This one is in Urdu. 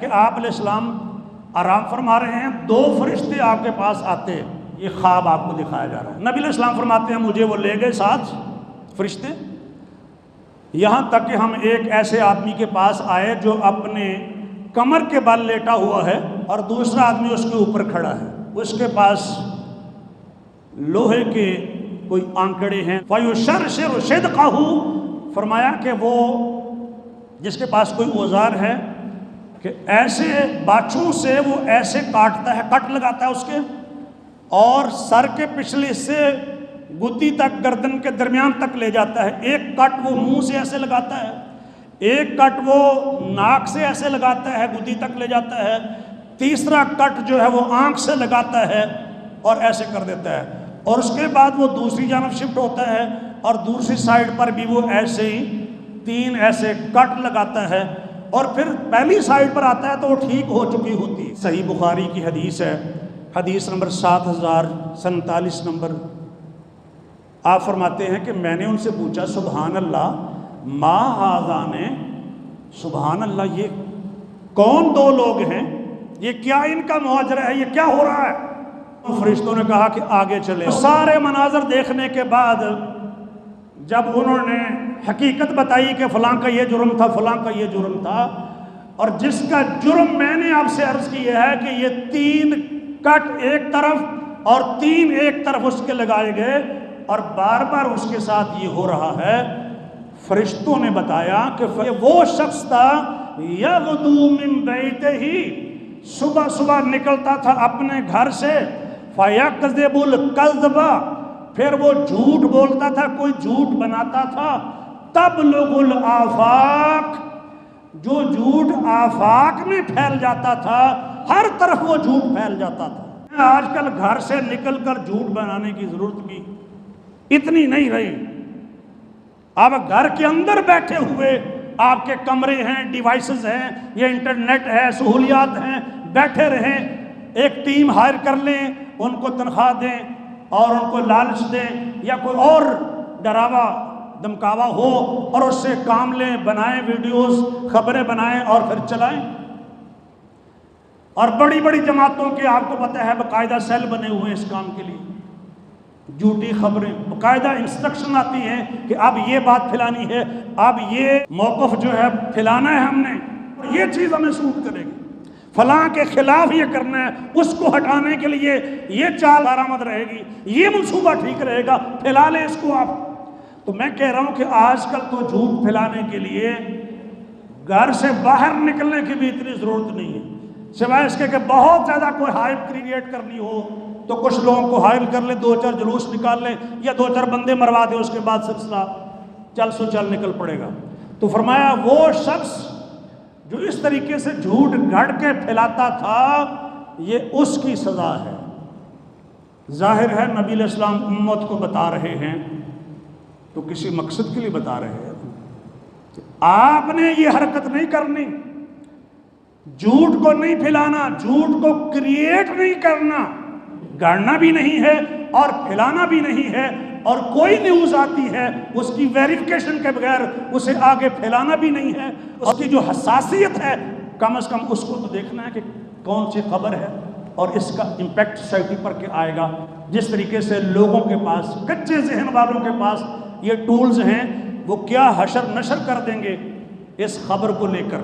کہ آپ علیہ السلام آرام فرما رہے ہیں، دو فرشتے آپ کے پاس آتے ہیں، یہ خواب آپ کو دکھایا جا رہا ہے۔ نبی علیہ السلام فرماتے ہیں مجھے وہ لے گئے ساتھ فرشتے، یہاں تک کہ ہم ایک ایسے آدمی کے پاس آئے جو اپنے کمر کے بل لیٹا ہوا ہے اور دوسرا آدمی اس کے اوپر کھڑا ہے، اس کے پاس لوہے کے کوئی آنکڑے ہیں۔ فَيُشَرْشِرُ شِدْقَهُ، فرمایا کہ وہ جس کے پاس کوئی اوزار ہے کہ ایسے باچھوں سے وہ ایسے کاٹتا ہے، کٹ لگاتا ہے اس کے، اور سر کے پچھلے سے گدی تک، گردن کے درمیان تک لے جاتا ہے۔ ایک کٹ وہ منہ سے ایسے لگاتا ہے، ایک کٹ وہ ناک سے ایسے لگاتا ہے، گدی تک لے جاتا ہے، تیسرا کٹ جو ہے وہ آنکھ سے لگاتا ہے اور ایسے کر دیتا ہے، اور اس کے بعد وہ دوسری جانب شفٹ ہوتا ہے اور دوسری سائیڈ پر بھی وہ ایسے ہی 3 ایسے کٹ لگاتا ہے، اور پھر پہلی سائیڈ پر آتا ہے تو وہ ٹھیک ہو چکی ہوتی ہے۔ صحیح بخاری کی حدیث ہے، حدیث نمبر 7047 نمبر۔ آپ فرماتے ہیں کہ میں نے ان سے پوچھا سبحان اللہ ما ہذان، سبحان اللہ یہ کون دو لوگ ہیں، یہ کیا ان کا ماجرا ہے، یہ کیا ہو رہا ہے؟ فرشتوں نے کہا کہ آگے چلے۔ سارے مناظر دیکھنے کے بعد جب انہوں نے حقیقت بتائی کہ فلاں کا یہ جرم تھا، فلاں کا یہ جرم تھا، اور جس کا جرم میں نے آپ سے عرض کیا ہے کہ یہ 3 کٹ ایک طرف اور 3 ایک طرف اس کے لگائے گئے اور بار بار اس کے ساتھ یہ ہو رہا ہے، فرشتوں نے بتایا کہ وہ شخص تھا یغدو من بیتہ، صبح صبح نکلتا تھا اپنے گھر سے، فیکذب الکذب، پھر وہ جھوٹ بولتا تھا، کوئی جھوٹ بناتا تھا، تبلغ الآفاق، جو جھوٹ آفاق میں پھیل جاتا تھا، ہر طرف وہ جھوٹ پھیل جاتا تھا۔ آج کل گھر سے نکل کر جھوٹ بنانے کی ضرورت بھی اتنی نہیں رہی، اب گھر کے اندر بیٹھے ہوئے آپ کے کمرے ہیں، ڈیوائسز ہیں، یہ انٹرنیٹ ہے، سہولیات ہیں، بیٹھے رہیں، ایک ٹیم ہائر کر لیں، ان کو تنخواہ دیں اور ان کو لالچ دیں، یا کوئی اور ڈراوا دمکاوا ہو اور اس سے کام لیں، بنائیں ویڈیوز، خبریں بنائیں اور پھر چلائیں۔ اور بڑی بڑی جماعتوں کے آپ کو پتہ ہے باقاعدہ سیل بنے ہوئے اس کام کے لیے، جھوٹی خبریں، باقاعدہ انسٹرکشن آتی ہیں کہ اب یہ بات پھیلانی ہے، اب یہ موقف جو ہے پھیلانا ہے ہم نے، یہ چیز ہمیں سوٹ کرے گی، فلاں کے خلاف یہ کرنا ہے، اس کو ہٹانے کے لیے یہ چال کارآمد رہے گی، یہ منصوبہ ٹھیک رہے گا، پھیلا لیں اس کو آپ۔ تو میں کہہ رہا ہوں کہ آج کل تو جھوٹ پھیلانے کے لیے گھر سے باہر نکلنے کی بھی اتنی ضرورت نہیں ہے، سوائے اس کے کہ بہت زیادہ کوئی ہائپ کریٹ کرنی ہو تو کچھ لوگوں کو ہائر کر لیں، 2-4 جلوس نکال لیں یا 2-4 بندے مروا دیں، اس کے بعد سلسلہ چل سو چل نکل پڑے گا۔ تو فرمایا وہ شخص جو اس طریقے سے جھوٹ گھڑ کے پھیلاتا تھا، یہ اس کی سزا ہے۔ ظاہر ہے نبی علیہ السلام امت کو بتا رہے ہیں تو کسی مقصد کے لیے بتا رہے ہیں، آپ نے یہ حرکت نہیں کرنی، جھوٹ کو نہیں پھیلانا، جھوٹ کو کریٹ نہیں کرنا، گاڑنا بھی نہیں ہے اور پھیلانا بھی نہیں ہے، اور کوئی نیوز آتی ہے اس کی ویریفیکیشن کے بغیر اسے آگے پھیلانا بھی نہیں ہے۔ اس کی جو حساسیت ہے کم از کم اس کو تو دیکھنا ہے کہ کون سی خبر ہے اور اس کا امپیکٹ سوسائٹی پر کیا آئے گا۔ جس طریقے سے لوگوں کے پاس، کچے ذہن والوں کے پاس یہ ٹولز ہیں، وہ کیا حشر نشر کر دیں گے اس خبر کو لے کر۔